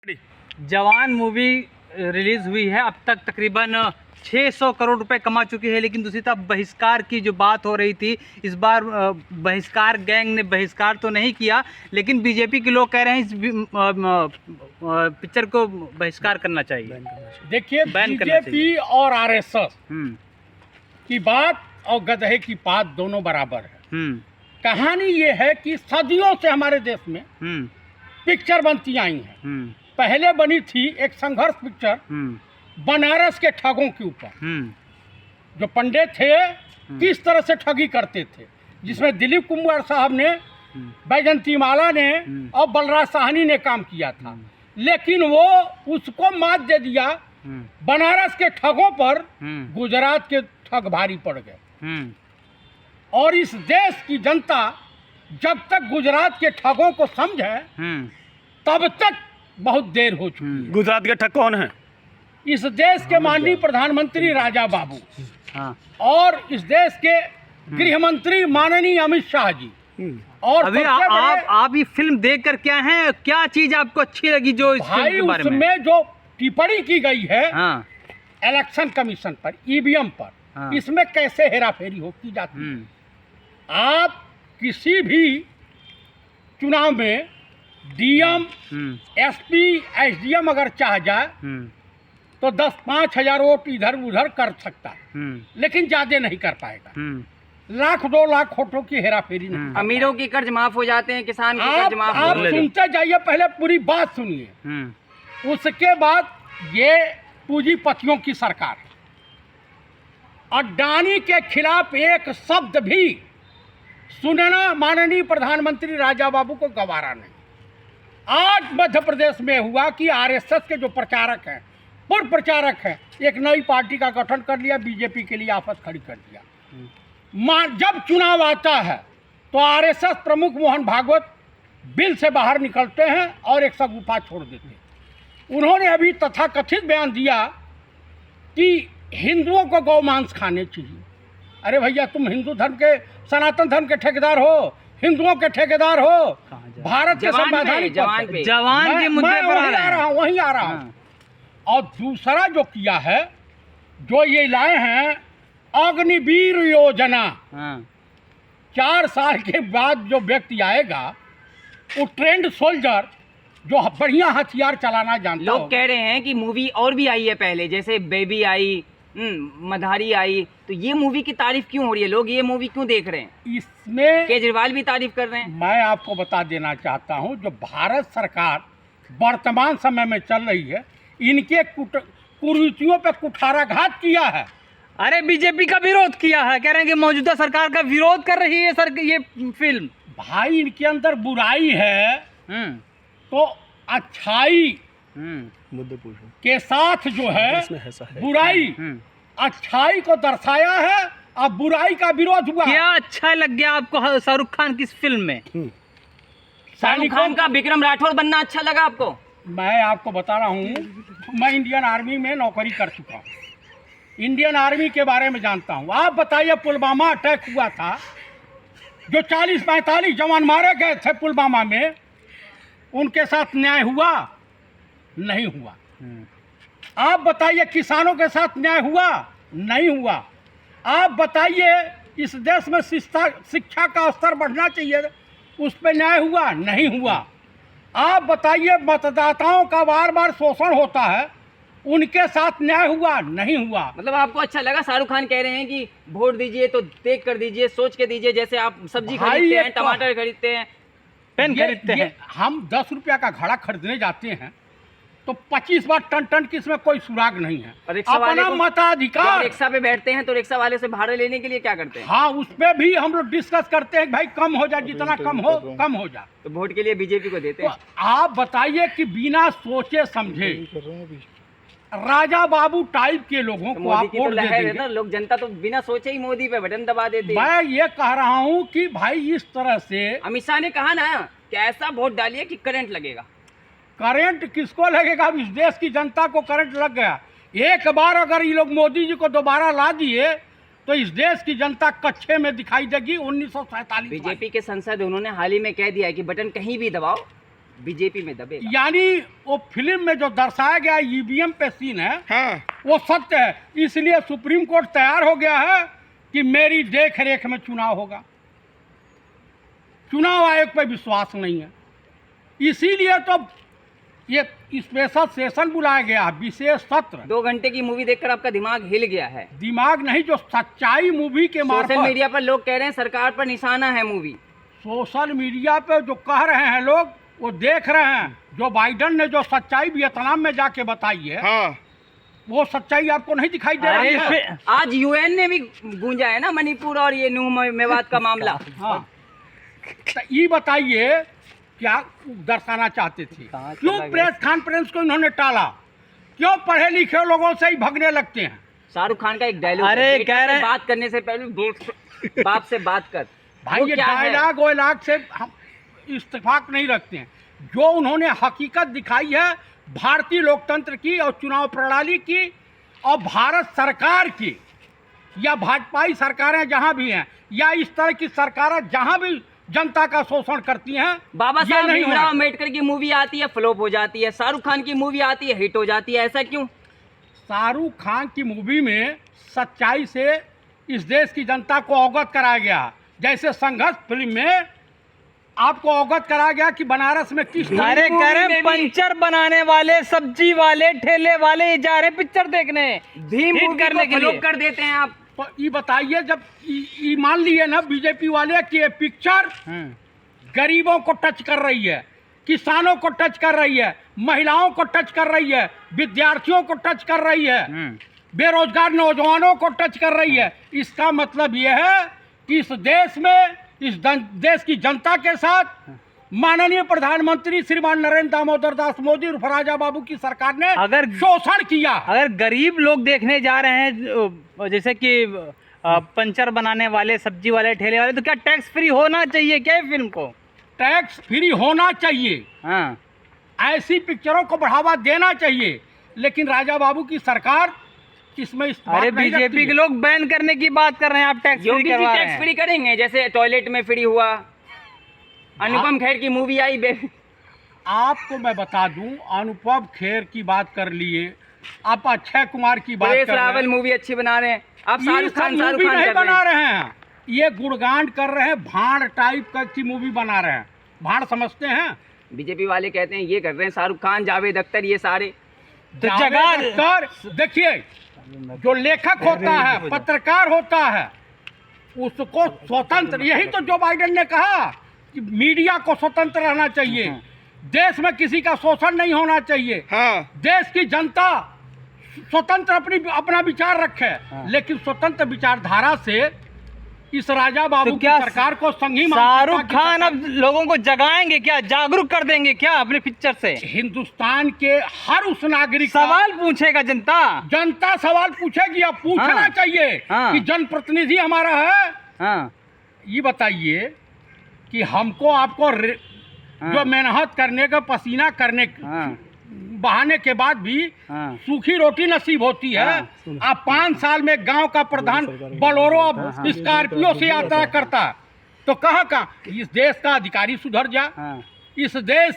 जवान movie release हुई है, अब तक तकरीबन 600 करोड़ रुपए कमा चुकी है। लेकिन दूसरी तरफ बहिष्कार की जो बात हो रही थी, इस बार बहिष्कार गैंग ने बहिष्कार तो नहीं किया, लेकिन बीजेपी के लोग कह रहे हैं इस पिक्चर को बहिष्कार करना चाहिए। देखिए, बीजेपी और आरएसएस की बात और गधे की बात दोनों बराबर है। कहानी ये है कि सदियों से हमारे देश में पिक्चर बनती आई हैं। पहले बनी थी एक संघर्ष पिक्चर बनारस के ठगों के ऊपर, जो पंडित थे किस तरह से ठगी करते थे, जिसमें दिलीप कुमार साहब ने, बैजंती माला ने और बलराज साहनी ने काम किया था। लेकिन वो उसको मात दे दिया। बनारस के ठगों पर गुजरात के ठग भारी पड़ गए। और इस देश की जनता जब तक गुजरात के ठगों को समझे तब तक बहुत देर हो चुकी है। गुजरात के ठग कौन है? इस देश के माननीय प्रधानमंत्री राजा बाबू और इस देश के गृह मंत्री माननीय अमित शाह जी। और अभी आप ये फिल्म देखकर क्या चीज आपको अच्छी लगी जो इस फिल्म के बारे में? उसमें जो टिप्पणी की गई है इलेक्शन कमीशन पर, ईवीएम पर, इसमें कैसे हेराफेरी हो की जाती है। आप किसी भी चुनाव में डीएम, एसपी, एसडीएम अगर चाह जाए तो 10-5 हजार वोट इधर उधर कर सकता है, लेकिन ज्यादा नहीं कर पाएगा। 1-2 लाख वोटों की हेराफेरी नहीं। अमीरों की कर्ज माफ हो जाते हैं, किसान की कर्ज माफ हो जाते हैं। आप सुनते जाइए, पहले पूरी बात सुनिए, उसके बाद ये पूंजीपतियों की सरकार है। अडानी के खिलाफ एक शब्द भी सुनना माननीय प्रधानमंत्री राजा बाबू को गवारा नहीं। आज मध्य प्रदेश में हुआ कि आरएसएस के जो प्रचारक हैं, पूर्व प्रचारक हैं, एक नई पार्टी का गठन कर लिया, बीजेपी के लिए आफत खड़ी कर दिया। जब चुनाव आता है तो आरएसएस प्रमुख मोहन भागवत बिल से बाहर निकलते हैं और एक सगुफा छोड़ देते हैं। उन्होंने अभी तथाकथित बयान दिया कि हिंदुओं को गौ मांस खाने चाहिए। अरे भैया, तुम हिंदू धर्म के, सनातन धर्म के ठेकेदार हो, हिंदुओं के ठेकेदार हो। भारत के संवैधानिक जवान के मुद्दे पर वहीं आ रहा हूँ। और दूसरा जो किया है, जो ये लाए हैं अग्निवीर योजना, 4 साल के बाद जो व्यक्ति आएगा वो ट्रेंड सोल्जर जो बढ़िया हथियार चलाना जानता। लोग कह रहे हैं कि मूवी और भी आई है पहले, जैसे बेबी आई, मधारी आई, तो ये मूवी की तारीफ क्यों हो रही है? लोग ये मूवी क्यों देख रहे हैं? इसमें केजरीवाल भी तारीफ कर रहे हैं। मैं आपको बता देना चाहता हूं, जो भारत सरकार वर्तमान समय में चल रही है, इनके कुरीतियों पे कुठाराघात किया है। अरे बीजेपी का विरोध किया है, कह रहे हैं कि मौजूदा सरकार का विरोध कर रही है सर ये फिल्म। भाई, इनके अंदर बुराई है तो अच्छाई के साथ जो है बुराई, अच्छाई को दर्शाया है और बुराई का विरोध हुआ। क्या अच्छा लग गया आपको शाहरुख खान की इस फिल्म में? शाहरुख खान का विक्रम राठौर बनना अच्छा लगा आपको? मैं आपको बता रहा हूँ, मैं इंडियन आर्मी में नौकरी कर चुका हूँ, इंडियन आर्मी के बारे में जानता हूँ। आप बताइए, पुलवामा अटैक हुआ था, जो 40-45 जवान मारे गए थे पुलवामा में, उनके साथ न्याय हुआ? नहीं हुआ। आप बताइए, किसानों के साथ न्याय हुआ? नहीं हुआ। आप बताइए, इस देश में शिक्षा का स्तर बढ़ना चाहिए, उस पर न्याय हुआ? नहीं हुआ। आप बताइए, मतदाताओं का बार बार शोषण होता है, उनके साथ न्याय हुआ? नहीं हुआ। मतलब आपको अच्छा लगा? शाहरुख खान कह रहे हैं कि वोट दीजिए तो देख कर दीजिए, सोच के दीजिए, जैसे आप सब्जी खरीदते हैं, टमाटर खरीदते हैं, पेन खरीदते हैं। हम 10 रुपया का घड़ा खरीदने जाते हैं तो 25 बार टन की इसमें कोई सुराग नहीं है। अपना मताधिकार। रिक्शा पे बैठते हैं तो रिक्शा वाले से भाड़ा लेने के लिए क्या करते हैं? हाँ, उसमें भी हम लोग डिस्कस करते हैं, भाई कम हो जाए, जितना कम हो जाए। तो वोट के लिए बीजेपी को देते हैं। तो आप बताइए कि बिना सोचे समझे राजा बाबू टाइप के लोगों को आप वोट दे देंगे? लोग, जनता तो बिना सोचे ही मोदी पे बटन दबा देते हैं। मैं ये कह रहा हूँ कि भाई इस तरह से अमित शाह ने कहा ना कि ऐसा वोट डालिए कि करंट लगेगा। करंट किसको लगेगा? इस देश की जनता को करंट लग गया। एक बार अगर ये लोग मोदी जी को दोबारा ला दिए तो इस देश की जनता कच्चे में दिखाई देगी 1947। बीजेपी के संसद उन्होंने हाल ही में कह दिया है कि बटन कहीं भी दबाओ, बीजेपी में दबेगा। यानी वो फिल्म में जो दर्शाया गया ईवीएम पे सीन है, हाँ, वो सत्य है। इसलिए सुप्रीम कोर्ट तैयार हो गया है कि मेरी देख रेख में चुनाव होगा। चुनाव आयोग पर विश्वास नहीं है, इसीलिए तो ये स्पेशल सेशन बुलाया गया, विशेष सत्र। 2 घंटे की मूवी देखकर आपका दिमाग हिल गया है। दिमाग नहीं, जो सच्चाई मूवी के सोशल मार्फत, मीडिया पर लोग कह रहे हैं सरकार पर निशाना है मूवी। सोशल मीडिया पे जो कह रहे हैं लोग, वो देख रहे हैं। जो बाइडन ने जो सच्चाई वियतनाम में जाके बताई है, हाँ, वो सच्चाई आपको नहीं दिखाई दे रही है। आज यूएन ने भी गूंजा है ना मणिपुर और ये नूह मेवात का मामला। हाँ, तो ये बताइए क्या दर्शाना चाहते थे? क्यों प्रेस कॉन्फ्रेंस को इन्होंने टाला? क्यों पढ़े लिखे लोगों से ही भगने लगते हैं? शाहरुख खान का एक डायलॉग, अरे कह रहे बात करने से पहले बाप से बात कर। भाई वो ये क्या है? डायलॉग वायलॉग से हम इत्तेफाक नहीं रखते हैं। जो उन्होंने हकीकत दिखाई है भारतीय लोकतंत्र की और चुनाव प्रणाली की और भारत सरकार की, या भाजपाई सरकारें जहां भी हैं, या इस तरह की सरकारें जहां भी जनता का शोषण करती हैं, बाबा ये साहब नहीं भीमराव होना। अम्बेडकर की मूवी आती है फ्लॉप हो जाती है, शाहरुख खान की मूवी आती है हिट हो जाती है, ऐसा क्यों? शाहरुख खान की मूवी में सच्चाई से इस देश की जनता को अवगत कराया गया। जैसे संघर्ष फिल्म में आपको अवगत कराया गया कि बनारस में किस अरे कह रहे हैं पंचर बनाने वाले, सब्जी वाले, ठेले वाले ये जा रहे पिक्चर देखने, भीम हिट मूवी करने को के फ्लॉप लिए। कर देते हैं आप। तो ये बताइए, जब ये मान लिए ना बीजेपी वाले कि ये पिक्चर गरीबों को टच कर रही है, किसानों को टच कर रही है, महिलाओं को टच कर रही है, विद्यार्थियों को टच कर रही है, बेरोजगार नौजवानों को टच कर रही है, इसका मतलब यह है कि इस देश में, इस देश की जनता के साथ माननीय प्रधानमंत्री श्रीमान नरेंद्र दामोदर दास मोदी उर्फ राजा बाबू की सरकार ने अगर शोषण किया। अगर गरीब लोग देखने जा रहे हैं, जैसे कि पंचर बनाने वाले, सब्जी वाले, ठेले वाले, तो क्या टैक्स फ्री होना चाहिए क्या ये फिल्म को? टैक्स फ्री होना चाहिए, हाँ, ऐसी पिक्चरों को बढ़ावा देना चाहिए, लेकिन राजा बाबू की सरकार इसमें इस बात अरे नहीं रखती बीजेपी के है। लोग बैन करने की बात कर रहे हैं, आप टैक्स फ्री योगी जी करवा रहे टैक्स हैं। फ्री करेंगे, जैसे टॉयलेट में फ्री हुआ, अनुपम खेर की मूवी आई आपको मैं बता दूं, अनुपम खेर की बात कर लिए, आप अक्षय कुमार की बात परेश कर रहे रावल हैं, मूवी अच्छी बना रहे हैं, आप ये शाहरुख सब खान मूवी नहीं कर बना रहे हैं। रहे हैं, ये गुणगान कर रहे हैं, भाड़ टाइप की मूवी बना रहे हैं। भाड़ समझते हैं? बीजेपी वाले कहते हैं ये कर रहे हैं, शाहरुख खान, जावेद अख्तर, ये सारे। तो जावेद अख्तर, देखिए जो लेखक होता है, पत्रकार होता है, उसको स्वतंत्र, यही तो जो बाइडेन ने कहा कि मीडिया को स्वतंत्र रहना चाहिए, देश में किसी का शोषण नहीं होना चाहिए, हाँ, देश की जनता स्वतंत्र अपना विचार रखे, लेकिन स्वतंत्र विचारधारा से इस राजा बाबू तो की क्या सरकार को संघी शाहरुख मानसिकता की खान सरकार- अब लोगों को जगाएंगे क्या, जागरूक कर देंगे क्या अपने पिक्चर से? हिंदुस्तान के हर उस नागरिक का सवाल पूछेगा जनता। जनता सवाल पूछेगी, अब पूछना हाँ, चाहिए हाँ। कि जनप्रतिनिधि हमारा है। हाँ, ये बताइए कि हमको आपको हाँ। जो मेहनत करने का, पसीना करने हाँ, बहाने के बाद भी हाँ। सूखी रोटी नसीब होती है। हाँ। आप 5 साल में गांव का प्रधान बोलेरो स्कॉर्पियो से यात्रा करता, तो कहाँ इस देश का अधिकारी सुधर जा, हाँ। इस देश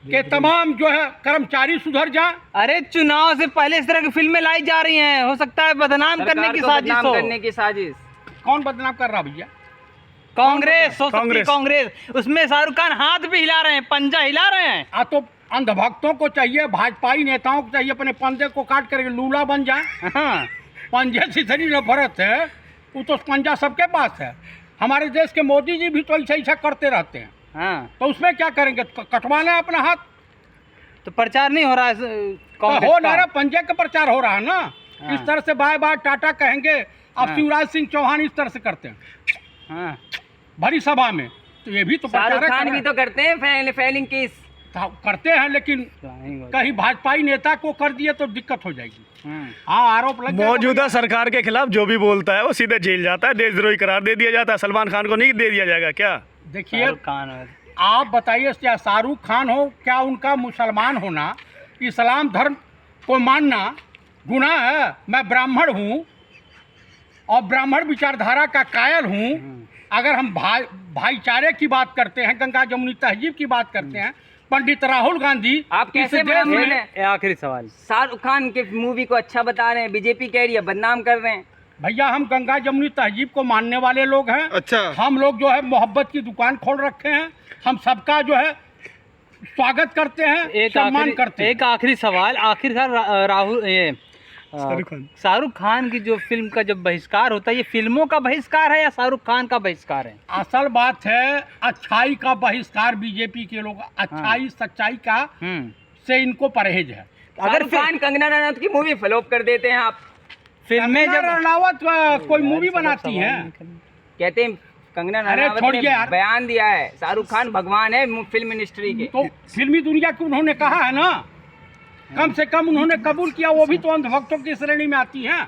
के तमाम जो है कर्मचारी सुधर जा। अरे चुनाव से पहले इस तरह की फिल्में लाई जा रही हैं, हो सकता है बदनाम करने सरकार की को साजिश बदनाम हो। करने की साजिश। कौन बदनाम कर रहा भैया? कांग्रेस हो सकती है, कांग्रेस। कांग्रेस, उसमें शाहरुख खान हाथ भी हिला रहे हैं, पंजा हिला रहे हैं। तो अंधभक्तों को चाहिए, भाजपाई नेताओं को चाहिए अपने पंजे को काट करके लूला बन जाए। हाँ, पंजे से इतनी नफरत है, वो तो पंजा सबके पास है। हमारे देश के मोदी जी भी तो ऐसा करते रहते हैं, हाँ। तो उसमें क्या करेंगे? कटवाना है अपना हाथ, तो प्रचार नहीं हो रहा है तो कांग्रेस हो का? ना रहा, पंजे का प्रचार हो रहा है ना। हाँ। इस तरह से बाय बाय टाटा कहेंगे, अब हाँ। शिवराज सिंह चौहान इस तरह से करते हैं हाँ। भरी सभा में, तो ये भी तो शाहरुख प्रचार खान भी तो करते हैं फेलिंग केस। करते हैं, लेकिन कहीं भाजपाई नेता को कर दिए तो दिक्कत हो जाएगी। हाँ, आरोप लग जाएगा। मौजूदा सरकार के खिलाफ जो भी बोलता है वो सीधे जेल जाता है, देशद्रोही करार दे दिया जाता है। सलमान खान को नहीं दे दिया जाएगा क्या? देखिए, शाहरुख खान है। आप बताइए, क्या शाहरुख खान हो, क्या उनका मुसलमान होना, इस्लाम धर्म को मानना गुनाह है? मैं ब्राह्मण हूँ और ब्राह्मण विचारधारा का कायल हूँ। अगर हम भाईचारे की बात करते हैं, गंगा जमुनी तहजीब की बात करते हैं, पंडित राहुल गांधी आप कैसे इस देश बना में बोले? ये आखिरी सवाल। शाहरुख खान के मूवी को अच्छा बता रहे हैं, बीजेपी कह रही है बदनाम कर रहे हैं। भैया हम गंगा जमुनी तहजीब को मानने वाले लोग हैं। अच्छा। हम लोग जो है मोहब्बत की दुकान खोल रखे हैं। हम सबका जो है स्वागत करते हैं, सम्मान करते हैं। एक आखिरी सवाल, आखिरकार राहुल ये शाहरुख खान की जो फिल्म का जब बहिष्कार होता है, ये फिल्मों का बहिष्कार है या शाहरुख खान का बहिष्कार है? असल बात है अच्छाई का बहिष्कार, बीजेपी के लोग अच्छाई सच्चाई का से इनको परहेज है। अगर खान कंगना रनौत की मूवी फ्लॉप कर देते हैं आप, फिल्में कंगना जब रनावत कोई मूवी बनाती है, कहते हैं कंगना अरे रनावत छोड़िए ने यार। बयान दिया है शाहरुख खान भगवान है फिल्म इंडस्ट्री के। तो फिल्मी दुनिया की उन्होंने कहा है ना, कम से कम उन्होंने कबूल किया, वो भी तो अंधभक्तों की श्रेणी में आती हैं।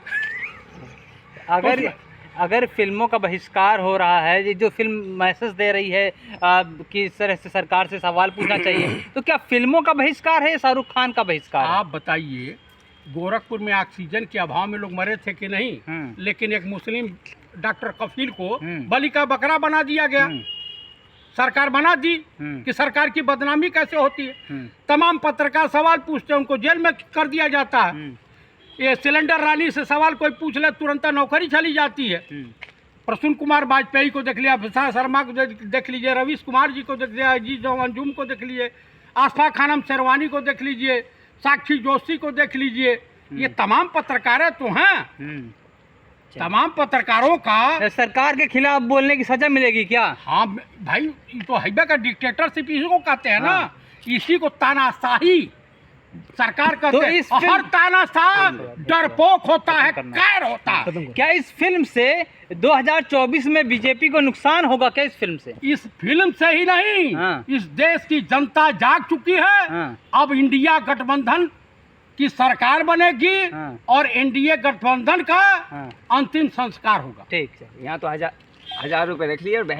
अगर फिल्मों का बहिष्कार हो रहा है, ये जो फिल्म मैसेज दे रही है कि इस तरह से सरकार से सवाल पूछना चाहिए, तो क्या फिल्मों का बहिष्कार है या शाहरुख खान का बहिष्कार है? आप बताइए, गोरखपुर में ऑक्सीजन के अभाव में लोग मरे थे कि नहीं? लेकिन एक मुस्लिम डॉक्टर कफील को बलि का बकरा बना दिया गया। सरकार बना दी कि सरकार की बदनामी कैसे होती है। तमाम पत्रकार सवाल पूछते हैं, उनको जेल में कर दिया जाता है। ये सिलेंडर रानी से सवाल कोई पूछ ले तुरंत नौकरी चली जाती है। प्रसून कुमार वाजपेयी को देख लिया, विशाल शर्मा को देख लीजिए, रवीश कुमार जी को देख लिया, जी जो अंजुम को देख लीजिए, आस्फा खानम शेरवानी को देख लीजिए, साक्षी जोशी को देख लीजिए। ये तमाम पत्रकार तो हैं। तमाम पत्रकारों का सरकार के खिलाफ बोलने की सजा मिलेगी क्या? हाँ भाई, ये तो हैबा का डिक्टेटरशिप इसी को कहते हैं ना। इसी को तानाशाही सरकार कहते तो हैं। इस फिल्म- हर तानाशाह डरपोक होता है, कैर होता है। क्या इस फिल्म से 2024 में बीजेपी को नुकसान होगा क्या इस फिल्म से? इस फिल्म से ही नहीं, इस देश की जनता जाग चुकी है। अब इंडिया गठबंधन की सरकार बनेगी और एनडीए गठबंधन का अंतिम संस्कार होगा। ठीक है। यहाँ तो हजार रुपए रख लिए और बहस